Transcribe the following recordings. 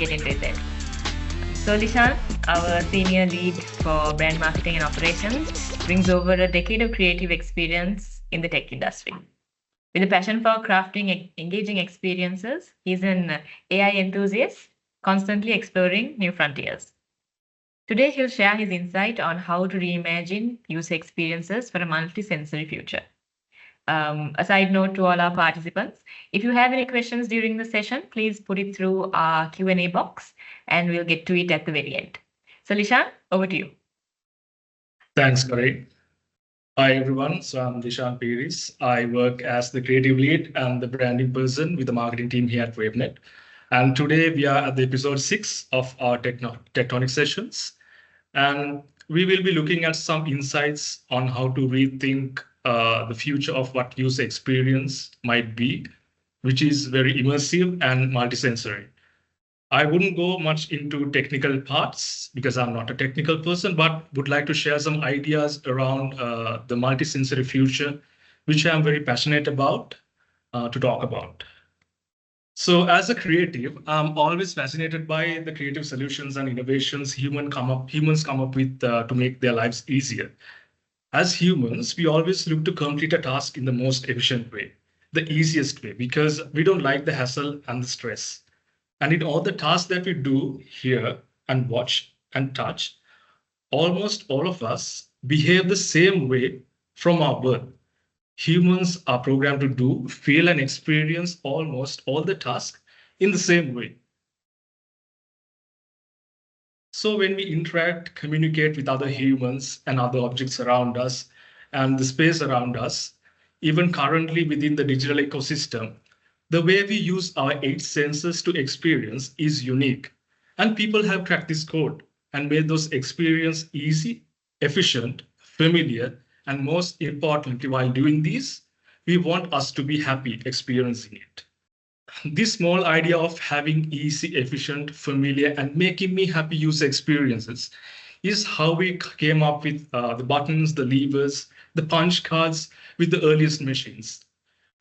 get into it. So Lishan, our senior lead for brand marketing and operations, brings over a decade of creative experience in the tech industry. With a passion for crafting engaging experiences, he's an AI enthusiast, constantly exploring new frontiers. Today, he'll share his insight on how to reimagine user experiences for a multi-sensory future. A side note to all our participants, if you have any questions during the session, please put it through our Q&A box and we'll get to it at the very end. So Lishan, over to you. Thanks, Corey. Hi, everyone. So I'm Lishan Peiris. I work as the creative lead and the branding person with the marketing team here at WaveNet. And today we are at the episode 6 of our TechTonic sessions. And we will be looking at some insights on how to rethink the future of what user experience might be, which is very immersive and multisensory. I wouldn't go much into technical parts because I'm not a technical person, but would like to share some ideas around the multisensory future, which I'm very passionate about to talk about. So as a creative, I'm always fascinated by the creative solutions and innovations humans come up with to make their lives easier. As humans, we always look to complete a task in the most efficient way, the easiest way, because we don't like the hassle and the stress. And in all the tasks that we do, hear and watch and touch, almost all of us behave the same way from our birth. Humans are programmed to do, feel, and experience almost all the tasks in the same way. So when we interact, communicate with other humans and other objects around us and the space around us, even currently within the digital ecosystem, the way we use our 8 senses to experience is unique. And people have cracked this code and made those experiences easy, efficient, familiar, and most importantly, while doing this, we want us to be happy experiencing it. This small idea of having easy, efficient, familiar, and making me happy user experiences is how we came up with the buttons, the levers, the punch cards with the earliest machines.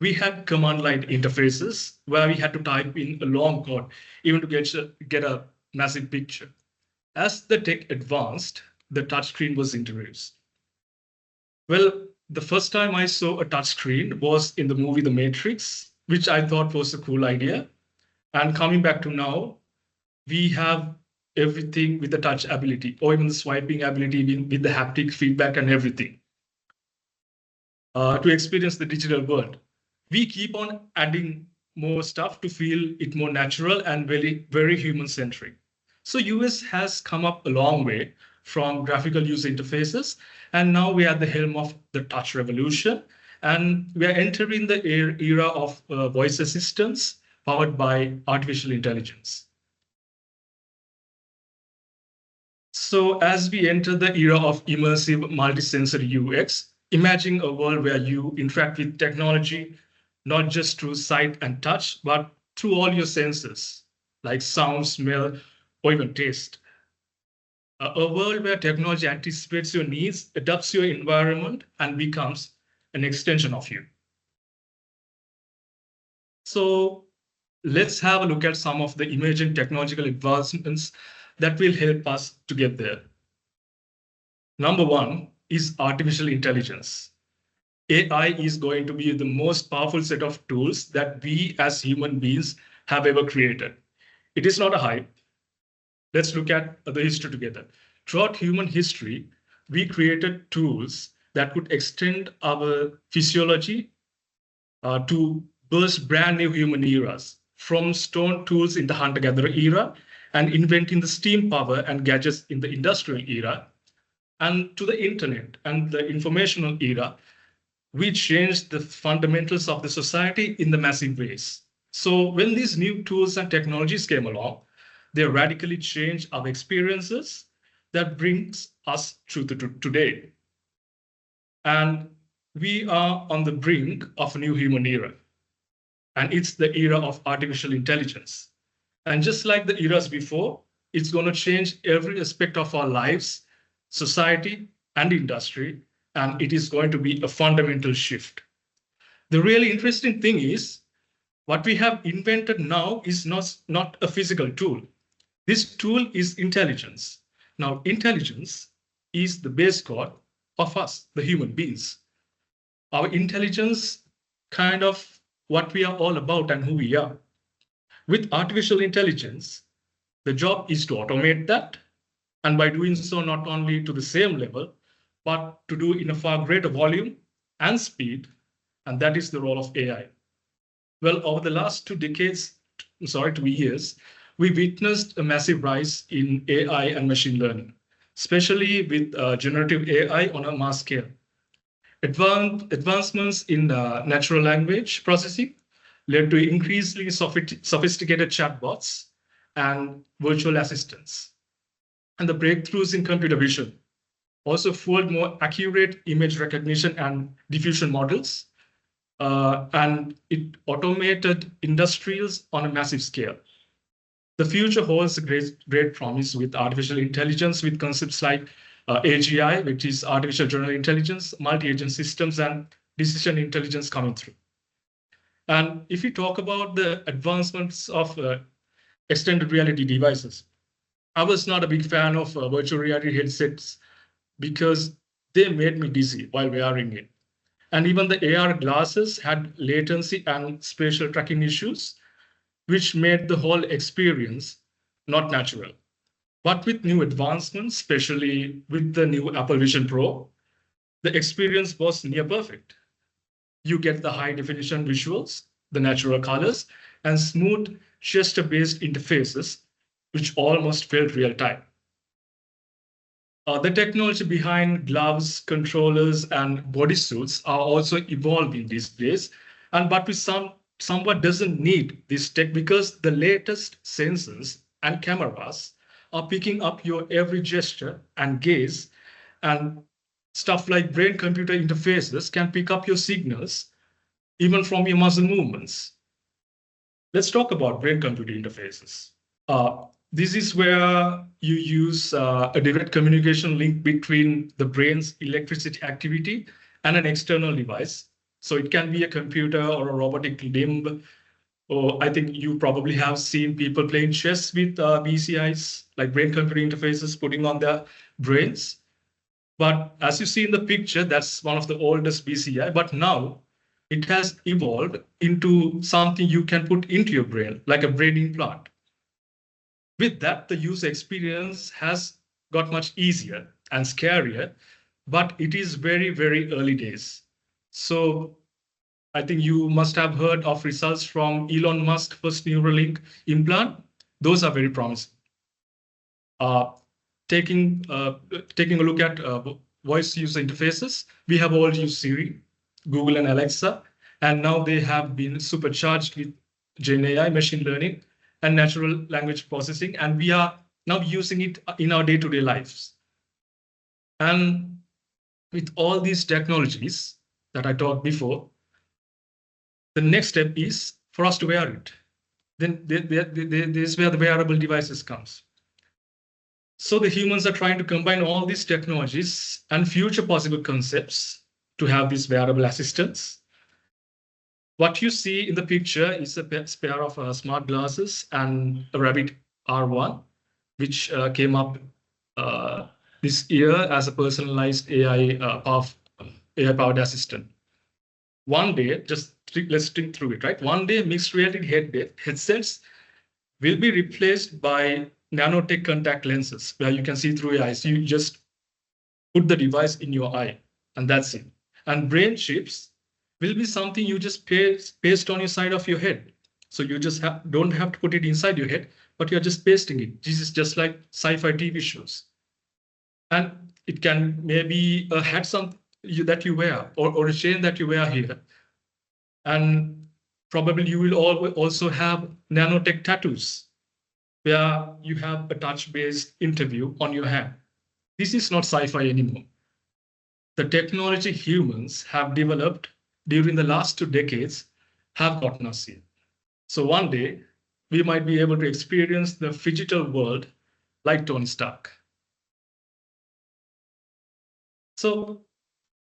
We had command line interfaces where we had to type in a long code even to get a massive picture. As the tech advanced, the touchscreen was introduced. Well, the first time I saw a touchscreen was in the movie The Matrix, which I thought was a cool idea. And coming back to now, we have everything with the touch ability or even the swiping ability with the haptic feedback and everything to experience the digital world. We keep on adding more stuff to feel it more natural and very, very human-centric. So US has come up a long way from graphical user interfaces, and now we are at the helm of the touch revolution, and we are entering the era of voice assistants powered by artificial intelligence. So as we enter the era of immersive multisensory UX, imagine a world where you interact with technology not just through sight and touch, but through all your senses, like sound, smell, or even taste. A world where technology anticipates your needs, adapts your environment, and becomes an extension of you. So let's have a look at some of the emerging technological advancements that will help us to get there. Number 1 is artificial intelligence. AI is going to be the most powerful set of tools that we as human beings have ever created. It is not a hype. Let's look at the history together. Throughout human history, we created tools that could extend our physiology to burst brand new human eras, from stone tools in the hunter-gatherer era and inventing the steam power and gadgets in the industrial era, and to the internet and the informational era. We changed the fundamentals of the society in the massive ways. So when these new tools and technologies came along, they radically changed our experiences that brings us to today. And we are on the brink of a new human era. And it's the era of artificial intelligence. And just like the eras before, it's going to change every aspect of our lives, society, and industry. And it is going to be a fundamental shift. The really interesting thing is, what we have invented now is not a physical tool. This tool is intelligence. Now, intelligence is the base code of us, the human beings. Our intelligence kind of what we are all about and who we are. With artificial intelligence, the job is to automate that. And by doing so, not only to the same level, but to do in a far greater volume and speed. And that is the role of AI. Well, over the last 2 years, we witnessed a massive rise in AI and machine learning, especially with generative AI on a mass scale. Advancements in natural language processing led to increasingly sophisticated chatbots and virtual assistants. And the breakthroughs in computer vision also fueled more accurate image recognition and diffusion models, and it automated industries on a massive scale. The future holds a great promise with artificial intelligence, with concepts like AGI, which is artificial general intelligence, multi-agent systems, and decision intelligence coming through. And if we talk about the advancements of extended reality devices, I was not a big fan of virtual reality headsets because they made me dizzy while wearing it. And even the AR glasses had latency and spatial tracking issues, which made the whole experience not natural. But with new advancements, especially with the new Apple Vision Pro, the experience was near perfect. You get the high definition visuals, the natural colors, and smooth gesture-based interfaces, which almost felt real time. The technology behind gloves, controllers, and bodysuits are also evolving these days. But with somewhat doesn't need this tech because the latest sensors and cameras are picking up your every gesture and gaze, and stuff like brain-computer interfaces can pick up your signals even from your muscle movements. Let's talk about brain-computer interfaces. This is where you use a direct communication link between the brain's electricity activity and an external device. So it can be a computer or a robotic limb. Or I think you probably have seen people playing chess with BCIs, like brain-computer interfaces, putting on their brains. But as you see in the picture, that's one of the oldest BCI. But now it has evolved into something you can put into your brain, like a brain implant. With that, the user experience has got much easier and scarier, but it is very, very early days. So I think you must have heard of results from Elon Musk's first Neuralink implant. Those are very promising. Taking a look at voice user interfaces, we have all used Siri, Google, and Alexa, and now they have been supercharged with Gen AI, machine learning, and natural language processing, and we are now using it in our day-to-day lives. And with all these technologies that I talked before, the next step is for us to wear it. Then this is where the wearable devices comes. So the humans are trying to combine all these technologies and future possible concepts to have these wearable assistants. What you see in the picture is a pair of smart glasses and a Rabbit R1, which came up this year as a personalized AI-powered assistant. One day, let's think through it, right? One day, mixed reality headsets will be replaced by nanotech contact lenses, where you can see through your eyes. You just put the device in your eye, and that's it. And brain chips will be something you just paste on your side of your head. So you just don't have to put it inside your head, but you're just pasting it. This is just like sci-fi TV shows. And it can maybe a hat that you wear or a chain that you wear here. And probably you will also have nanotech tattoos where you have a touch-based interview on your hand. This is not sci-fi anymore. The technology humans have developed during the last 2 decades have gotten us here. So one day, we might be able to experience the phygital world like Tony Stark. So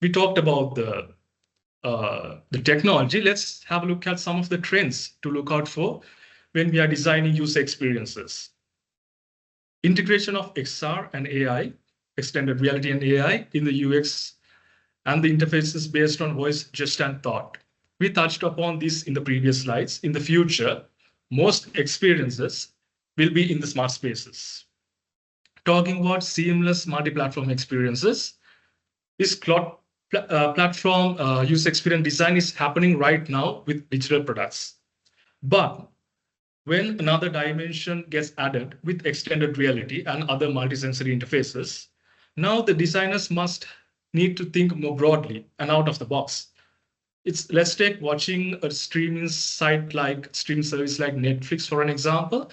we talked about the technology. Let's have a look at some of the trends to look out for when we are designing user experiences. Integration of XR and AI, extended reality and AI in the UX and the interfaces based on voice, gesture, and thought. We touched upon this in the previous slides. In the future, most experiences will be in the smart spaces. Talking about seamless multi-platform experiences, this platform user experience design is happening right now with digital products. But when another dimension gets added with extended reality and other multisensory interfaces, now the designers must need to think more broadly and out of the box. Let's take watching a streaming streaming service like Netflix for an example.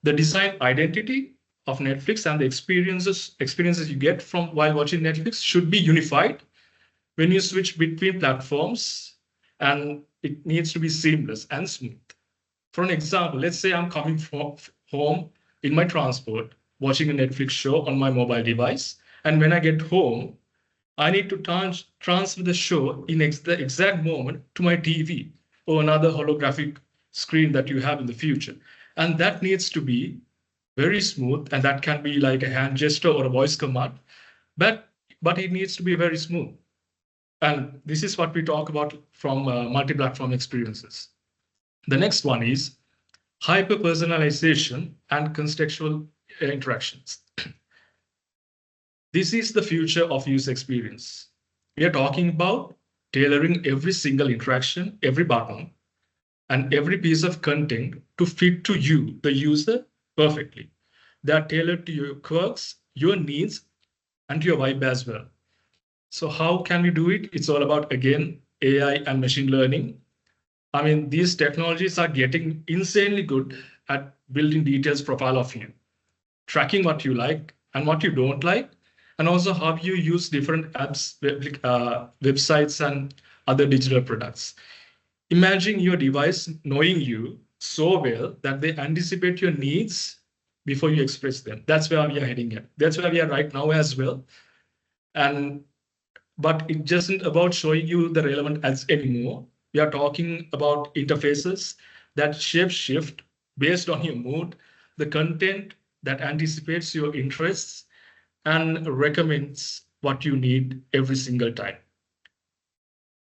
The design identity of Netflix and the experiences you get from while watching Netflix should be unified when you switch between platforms, and it needs to be seamless and smooth. For an example, let's say I'm coming from home in my transport, watching a Netflix show on my mobile device, and when I get home, I need to transfer the show in the exact moment to my TV or another holographic screen that you have in the future. And that needs to be very smooth, and that can be like a hand gesture or a voice command, but it needs to be very smooth. And this is what we talk about from multi-platform experiences. The next one is hyper-personalization and contextual interactions. This is the future of user experience. We are talking about tailoring every single interaction, every button, and every piece of content to fit to you, the user, perfectly. They are tailored to your quirks, your needs, and your vibe as well. So how can we do it? It's all about, again, AI and machine learning. I mean, these technologies are getting insanely good at building details profile of you, tracking what you like and what you don't like, and also how you use different apps, websites, and other digital products. Imagine your device knowing you so well that they anticipate your needs before you express them. That's where we are heading at. That's where we are right now as well. But it just isn't about showing you the relevant ads anymore. We are talking about interfaces that shift based on your mood, the content that anticipates your interests and recommends what you need every single time.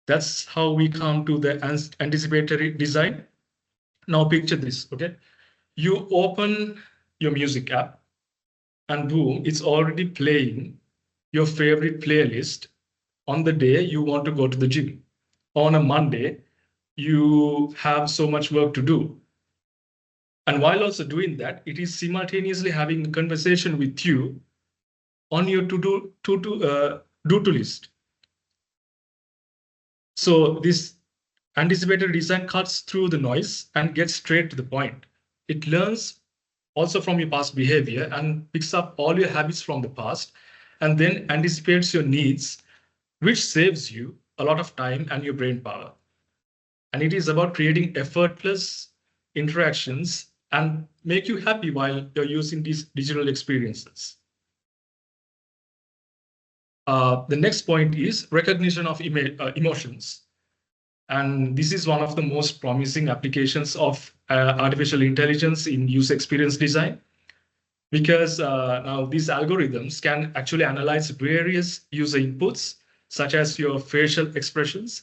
That's how we come to the anticipatory design. Now picture this, okay? You open your music app and boom, it's already playing your favorite playlist on the day you want to go to the gym. On a Monday, you have so much work to do. And while also doing that, it is simultaneously having a conversation with you on your do-to list. So this anticipatory design cuts through the noise and gets straight to the point. It learns also from your past behavior and picks up all your habits from the past and then anticipates your needs, which saves you a lot of time and your brain power. And it is about creating effortless interactions and make you happy while you're using these digital experiences. The next point is recognition of emotions. And this is one of the most promising applications of artificial intelligence in user experience design, because now these algorithms can actually analyze various user inputs, such as your facial expressions,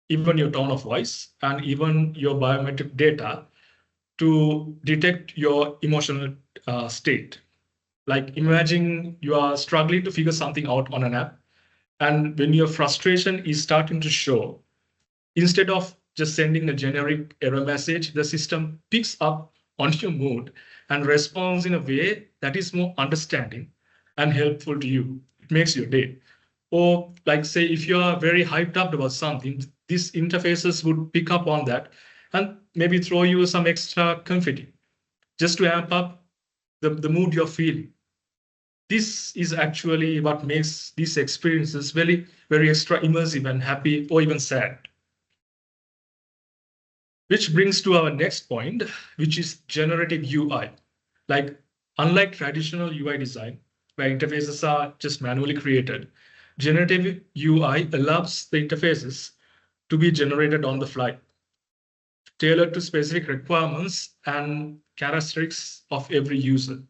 even your tone of voice, and even your biometric data to detect your emotional state. Like imagine you are struggling to figure something out on an app, and when your frustration is starting to show, instead of just sending a generic error message, the system picks up on your mood and responds in a way that is more understanding and helpful to you. It makes your day. Or like say, if you are very hyped up about something, these interfaces would pick up on that and maybe throw you some extra confetti just to amp up the mood you're feeling. This is actually what makes these experiences very, very extra immersive and happy or even sad. Which brings to our next point, which is generative UI. Like, unlike traditional UI design, where interfaces are just manually created, generative UI allows the interfaces to be generated on the fly, tailored to specific requirements and characteristics of every user.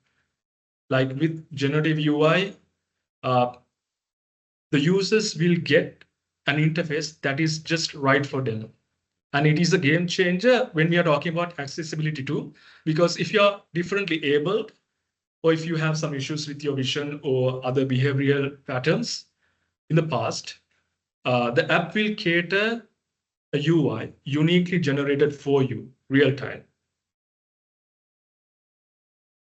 Like with generative UI, the users will get an interface that is just right for them. And it is a game changer when we are talking about accessibility too, because if you're differently abled, or if you have some issues with your vision or other behavioral patterns in the past, the app will cater a UI uniquely generated for you, real time.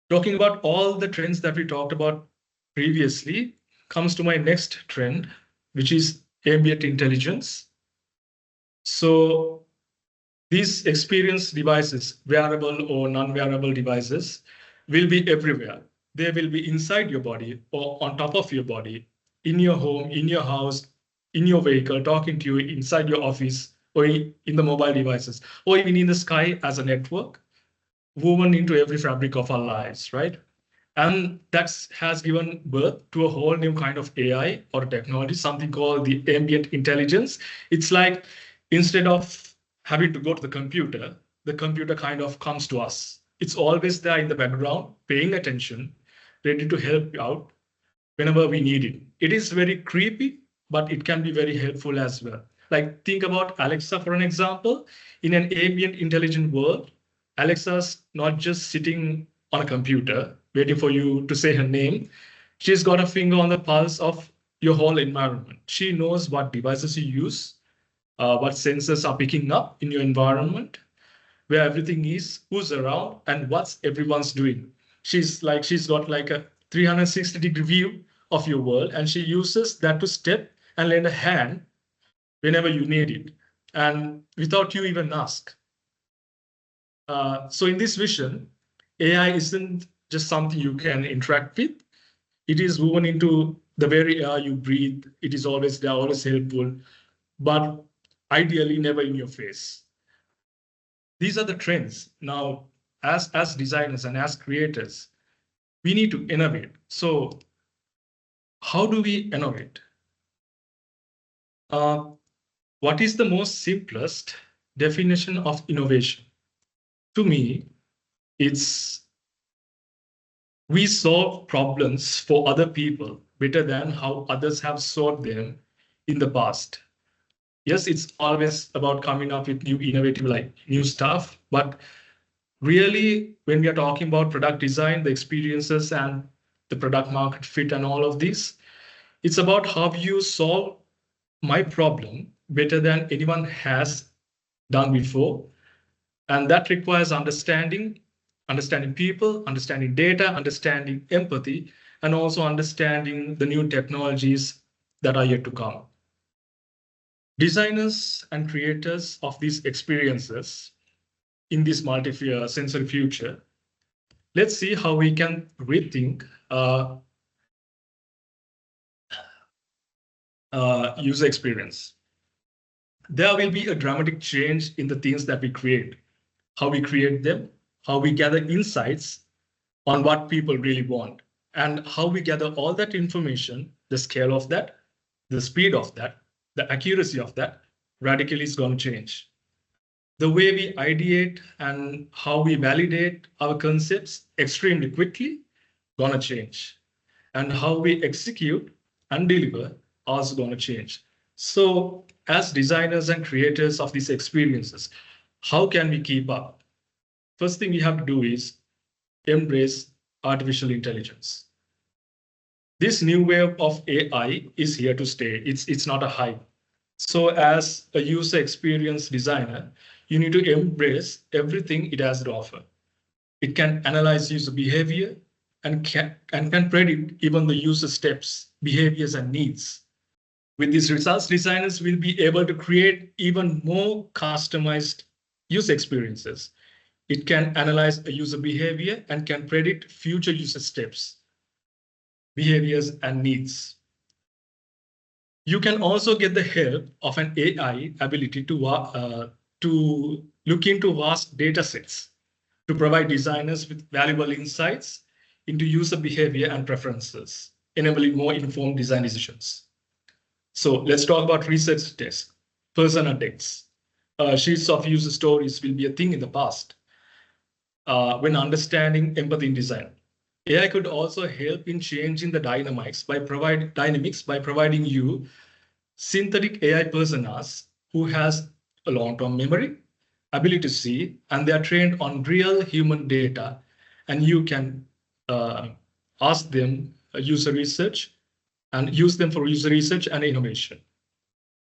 Talking about all the trends that we talked about previously comes to my next trend, which is ambient intelligence. So these experience devices, wearable or non-wearable devices, will be everywhere. They will be inside your body or on top of your body, in your home, in your house, in your vehicle, talking to you inside your office or in the mobile devices, or even in the sky as a network, woven into every fabric of our lives, right? And that has given birth to a whole new kind of AI or technology, something called the ambient intelligence. It's like instead of having to go to the computer kind of comes to us. It's always there in the background, paying attention, ready to help you out whenever we need it. It is very creepy, but it can be very helpful as well. Like think about Alexa for an example. In an ambient intelligent world, Alexa's not just sitting on a computer waiting for you to say her name. She's got a finger on the pulse of your whole environment. She knows what devices you use, what sensors are picking up in your environment, where everything is, who's around, and what's everyone's doing. She's got like a 360-degree view of your world, and she uses that to step and lend a hand whenever you need it, and without you even ask. So in this vision, AI isn't just something you can interact with. It is woven into the very air you breathe. It is always there, always helpful, but ideally never in your face. These are the trends. Now, as designers and as creators, we need to innovate. So how do we innovate? What is the most simplest definition of innovation? To me, it's we solve problems for other people better than how others have solved them in the past. Yes, it's always about coming up with new innovative, like new stuff, but really, when we are talking about product design, the experiences and the product market fit and all of this, it's about how you solve my problem better than anyone has done before. And that requires understanding people, understanding data, understanding empathy, and also understanding the new technologies that are yet to come. Designers and creators of these experiences in this multi-sensory future, let's see how we can rethink user experience. There will be a dramatic change in the things that we create, how we create them, how we gather insights on what people really want, and how we gather all that information, the scale of that, the speed of that, the accuracy of that, radically is going to change. The way we ideate and how we validate our concepts extremely quickly going to change. And how we execute and deliver also going to change. So as designers and creators of these experiences, how can we keep up? First thing we have to do is embrace artificial intelligence. This new wave of AI is here to stay. It's not a hype. So as a user experience designer, you need to embrace everything it has to offer. It can analyze user behavior and can predict even the user steps, behaviors, and needs. With these results, designers will be able to create even more customized user experiences. It can analyze a user behavior and can predict future user steps, behaviors, and needs. You can also get the help of an AI ability to look into vast data sets to provide designers with valuable insights into user behavior and preferences, enabling more informed design decisions. So let's talk about research tests, persona decks. Sheets of user stories will be a thing in the past when understanding empathy in design. AI could also help in changing the dynamics by providing you synthetic AI personas who has a long-term memory, ability to see, and they are trained on real human data, and you can uh, ask them user research and use them for user research and innovation.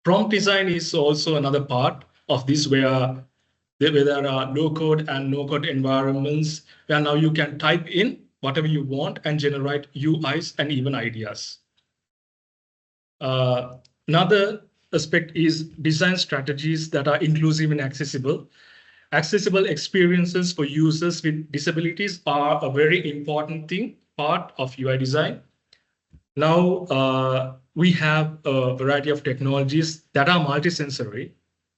Prompt design is also another part of this where there are low code and no code environments where now you can type in whatever you want and generate UIs and even ideas. Another aspect is design strategies that are inclusive and accessible. Accessible experiences for users with disabilities are a very important part of UI design. Now, we have a variety of technologies that are multisensory,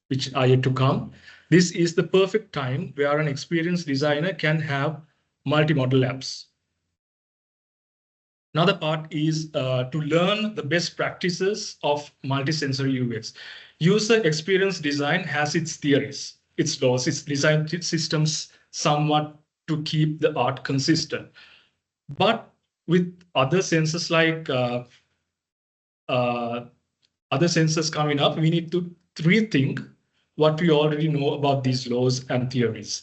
which are yet to come. This is the perfect time where an experienced designer can have multimodal apps. Another part is to learn the best practices of multisensory UX. User experience design has its theories, its laws, its design systems somewhat to keep the art consistent. But with other senses like uh, other sensors coming up, we need to rethink what we already know about these laws and theories.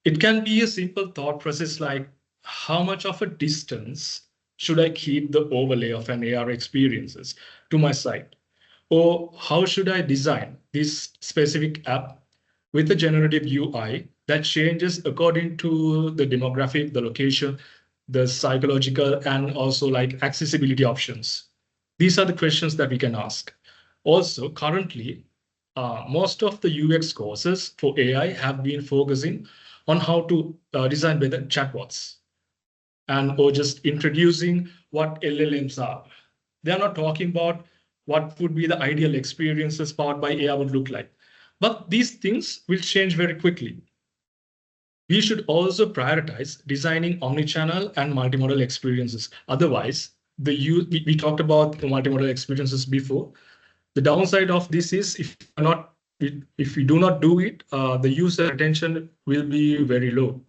It can be a simple thought process like how much of a distance should I keep the overlay of an AR experiences to my site? Or how should I design this specific app with a generative UI that changes according to the demographic, the location, the psychological, and also like accessibility options? These are the questions that we can ask. Also, currently, most of the UX courses for AI have been focusing on how to design better chatbots and or just introducing what LLMs are. They are not talking about what would be the ideal experiences powered by AI would look like. But these things will change very quickly. We should also prioritize designing omnichannel and multimodal experiences. Otherwise, we talked about the multimodal experiences before. The downside of this is if we do not do it, the user attention will be very low.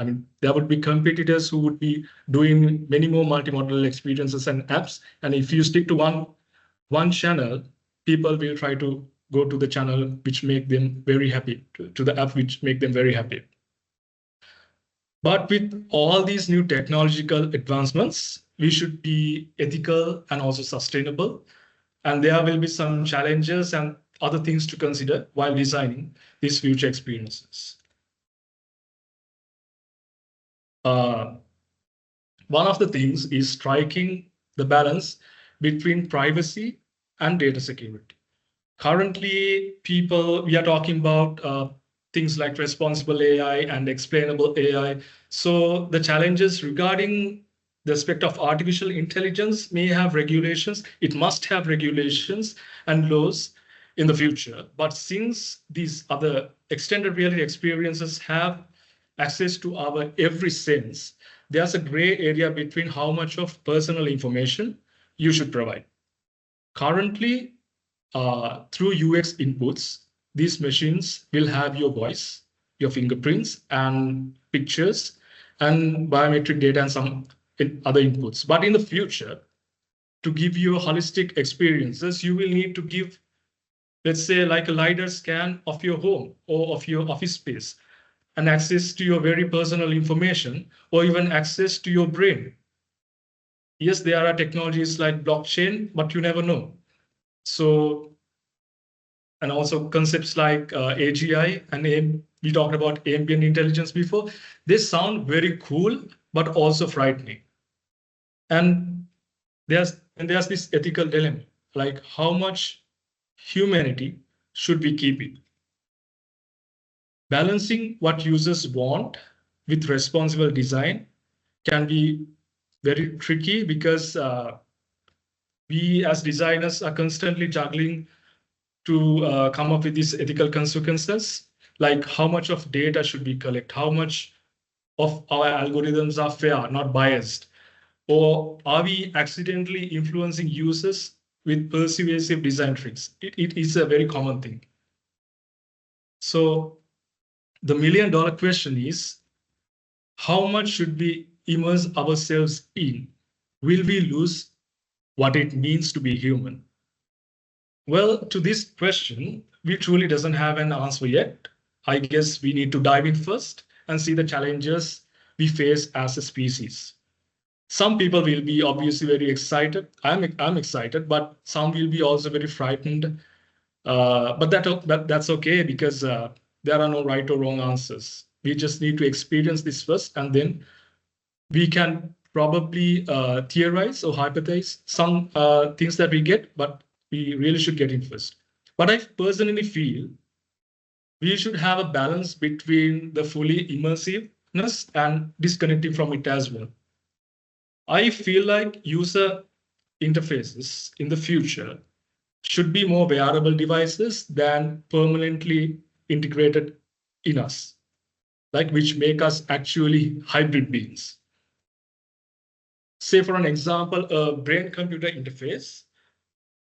I mean, there would be competitors who would be doing many more multimodal experiences and apps. And if you stick to one channel, people will try to go to the channel which make them very happy, to the app which make them very happy. But with all these new technological advancements, we should be ethical and also sustainable. And there will be some challenges and other things to consider while designing these future experiences. Uh, One of the things is striking the balance between privacy and data security. Currently, we are talking about things like responsible AI and explainable AI. So the challenges regarding the aspect of artificial intelligence may have regulations. It must have regulations and laws in the future. But since these other extended reality experiences have access to our every sense, there's a gray area between how much of personal information you should provide. Currently, through UX inputs, these machines will have your voice, your fingerprints, and pictures, and biometric data and some other inputs. But in the future, to give you holistic experiences, you will need to give, let's say, like a LiDAR scan of your home or of your office space, and access to your very personal information, or even access to your brain. Yes, there are technologies like blockchain, but you never know. So, and also concepts like AGI and we talked about ambient intelligence before. They sound very cool, but also frightening. And there's this ethical dilemma, like how much humanity should we keep it? Balancing what users want with responsible design can be very tricky because we as designers are constantly juggling to come up with these ethical consequences, like how much of data should we collect, how much of our algorithms are fair, not biased, or are we accidentally influencing users with persuasive design tricks? It is a very common thing. So the $1 million question is, how much should we immerse ourselves in, will we lose what it means to be human? Well, to this question, we truly doesn't have an answer yet. I guess we need to dive in first and see the challenges we face as a species. Some people will be obviously very excited. I'm excited, but some will be also very frightened. But that's okay because there are no right or wrong answers. We just need to experience this first, and then we can probably theorize or hypothesize some things that we get, but we really should get in first. But I personally feel we should have a balance between the fully immersiveness and disconnecting from it as well. I feel like user interfaces in the future should be more wearable devices than permanently integrated in us, like which make us actually hybrid beings. Say, for an example, a brain-computer interface,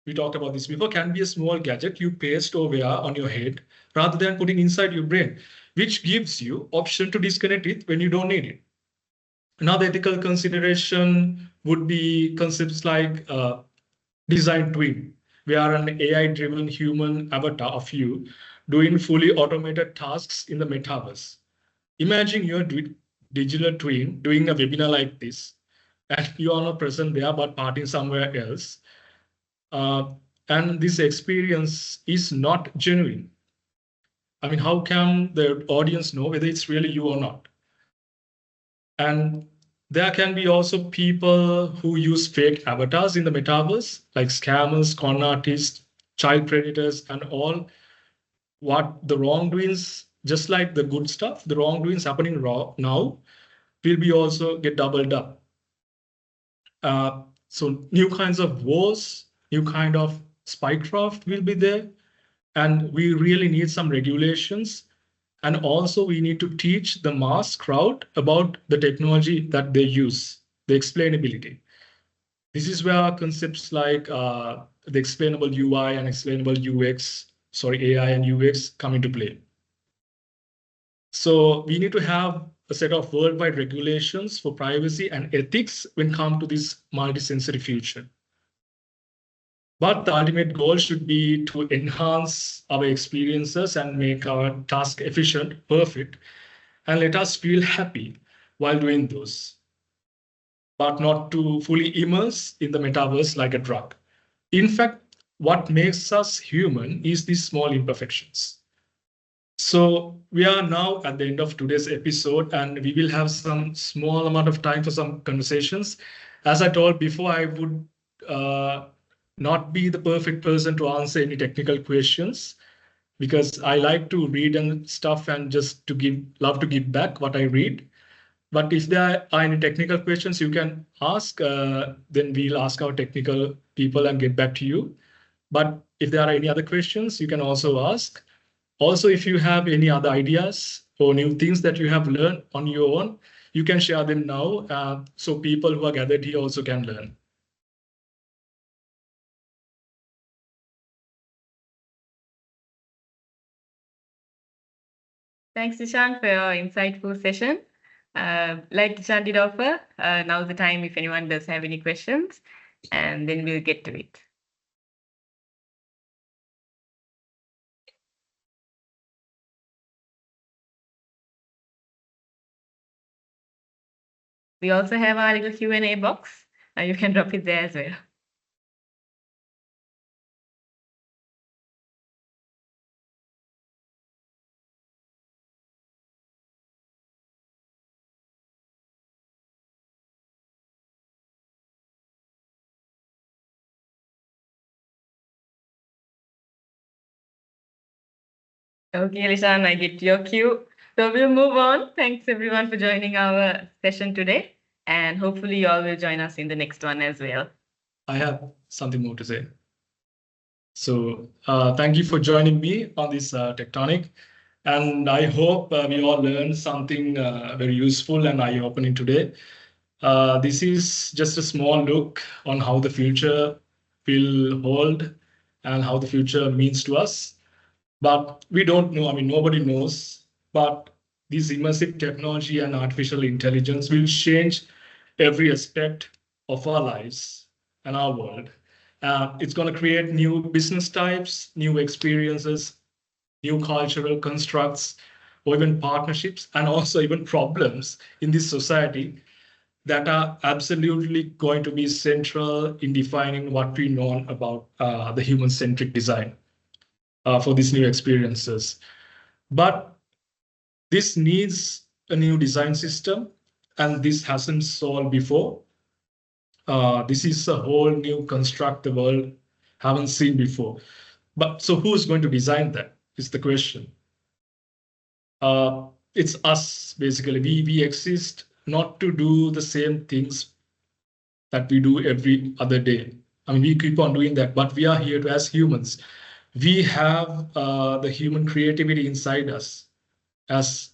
we talked about this before, can be a small gadget you paste or wear on your head rather than putting inside your brain, which gives you option to disconnect it when you don't need it. Another ethical consideration would be concepts like design twin, where an AI-driven human avatar of you doing fully automated tasks in the metaverse. Imagine your digital twin doing a webinar like this, and you are not present there but partying somewhere else. And this experience is not genuine. I mean, how can the audience know whether it's really you or not? And there can be also people who use fake avatars in the metaverse, like scammers, con artists, child predators, and all. What the wrongdoings, just like the good stuff, the wrongdoings happening now will be also get doubled up. So new kinds of wars, new kind of spycraft will be there, and we really need some regulations. And also we need to teach the mass crowd about the technology that they use, the explainability. This is where concepts like the explainable UI and explainable AI and UX come into play. So we need to have a set of worldwide regulations for privacy and ethics when come to this multi-sensory future. But the ultimate goal should be to enhance our experiences and make our task efficient, perfect, and let us feel happy while doing those, but not to fully immerse in the metaverse like a drug. In fact, what makes us human is these small imperfections. So we are now at the end of today's episode, and we will have some small amount of time for some conversations. As I told before, I would not be the perfect person to answer any technical questions because I like to read and stuff and just to love to give back what I read. But if there are any technical questions you can ask, then we'll ask our technical people and get back to you. But if there are any other questions, you can also ask. Also, if you have any other ideas or new things that you have learned on your own, you can share them now so people who are gathered here also can learn. Thanks, Lishan, for your insightful session. Like Lishan did offer, now's the time if anyone does have any questions, and then we'll get to it. We also have our little Q&A box. You can drop it there as well. Okay, Lishan, I get your cue. So we'll move on. Thanks everyone for joining our session today. And hopefully you all will join us in the next one as well. I have something more to say. So thank you for joining me on this TechTonic. And I hope we all learned something very useful and eye-opening today. This is just a small look on how the future will hold and how the future means to us. But we don't know, I mean, nobody knows. But this immersive technology and artificial intelligence will change every aspect of our lives and our world. It's going to create new business types, new experiences, new cultural constructs, or even partnerships, and also even problems in this society that are absolutely going to be central in defining what we know about the human-centric design for these new experiences. But this needs a new design system, and this hasn't solved before. This is a whole new construct the world haven't seen before. But so who's going to design that is the question. It's us, basically. We exist not to do the same things that we do every other day. I mean, we keep on doing that, but we are here to, as humans, we have the human creativity inside us, as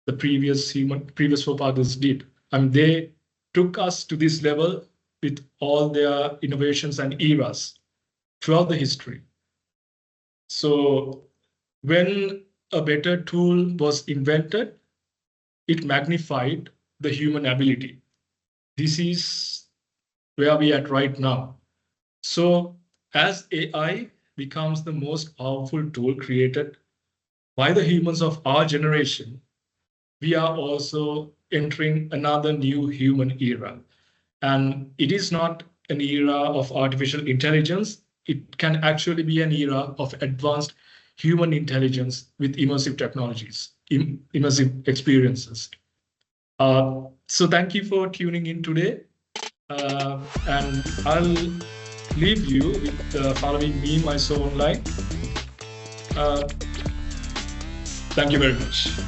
the previous forefathers did. I mean, they took us to this level with all their innovations and eras throughout the history. So when a better tool was invented, it magnified the human ability. This is where we are at right now. So as AI becomes the most powerful tool created by the humans of our generation, we are also entering another new human era. And it is not an era of artificial intelligence. It can actually be an era of advanced human intelligence with immersive technologies, immersive experiences. So thank you for tuning in today. And I'll leave you with following me, my so online. Thank you very much.